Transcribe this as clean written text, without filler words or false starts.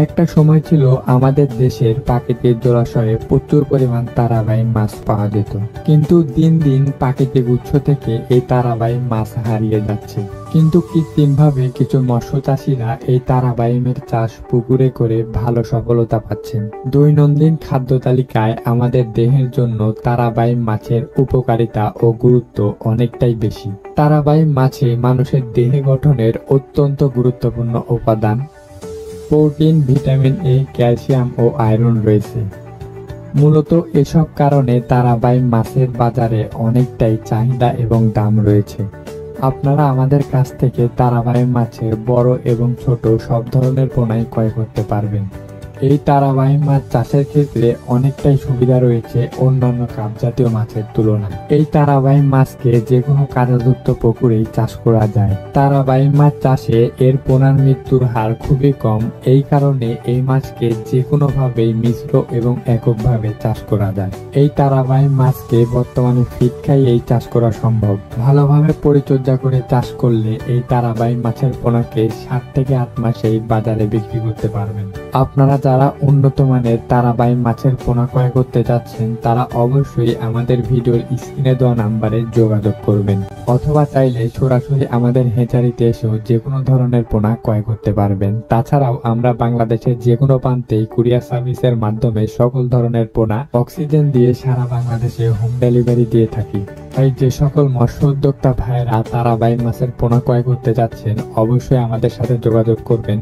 একটা সময় ছিল আমাদের দেশের প্রাকৃতিক জলাশয়ে প্রচুর পরিমাণ তারাবাইন মাছ পাওয়া যেত, কিন্তু দিন দিন প্রাকৃতিক উৎস থেকে এই তারাবাইন মাছ হারিয়ে যাচ্ছে। কিন্তু কৃত্রিমভাবে কিছু মৎস্য চাষিরা এই তারাবাইনের চাষ পুকুরে করে ভালো সফলতা পাচ্ছেন। দৈনন্দিন খাদ্য তালিকায় আমাদের দেহের জন্য তারাবাইন মাছের উপকারিতা ও গুরুত্ব অনেকটাই বেশি। তারাবাইন মাছে মানুষের দেহ গঠনের অত্যন্ত গুরুত্বপূর্ণ উপাদান প্রোটিন, ভিটামিন এ, ক্যালসিয়াম ও আয়রন রয়েছে। মূলত এসব কারণে তারাবাইন মাছের বাজারে অনেকটাই চাহিদা এবং দাম রয়েছে। আপনারা আমাদের কাছ থেকে তারাবাইন মাছের বড় এবং ছোট সব ধরনের পোনাই ক্রয় করতে পারবেন। এই তারাবাইন মাছ চাষের ক্ষেত্রে অনেকটাই সুবিধা রয়েছে অন্যান্য কাপ জাতীয় মাছের তুলনায়। এই তারাবাইন মাছকে যে কোনো কাদাযুক্ত পুকুরেই চাষ করা যায়। তারাবাইন মাছ চাষে এর পোনার মৃত্যুর হার খুবই কম। এই কারণে এই মাছকে যে কোনো ভাবেই মিশ্র এবং এককভাবে চাষ করা যায়। এই তারাবাইন মাছকে বর্তমানে ফিড খাইয়েই চাষ করা সম্ভব। ভালোভাবে পরিচর্যা করে চাষ করলে এই তারাবাইন মাছের পোনাকে 7 থেকে 8 মাসেই বাজারে বিক্রি করতে পারবেন। আপনারা যারা উন্নত মানের তারাবাইন মাছের পোনা ক্রয় করতে যাচ্ছেন তারা অবশ্যই আমাদের ভিডিওর স্ক্রিনে দেওয়া নাম্বারে যোগাযোগ করবেন, অথবা চাইলে সরাসরি আমাদের হ্যাচারিতে এসেও যে কোনো ধরনের পোনা ক্রয় করতে পারবেন। তাছাড়াও আমরা বাংলাদেশের যে কোনো প্রান্তেই কুরিয়ার সার্ভিসের মাধ্যমে সকল ধরনের পোনা অক্সিজেন দিয়ে সারা বাংলাদেশে হোম ডেলিভারি দিয়ে থাকি। তাই যে সকল মৎস্য উদ্যোক্তা ভাইয়েরা তারাবাইন মাছের পোনা ক্রয় করতে যাচ্ছেন অবশ্যই আমাদের সাথে যোগাযোগ করবেন।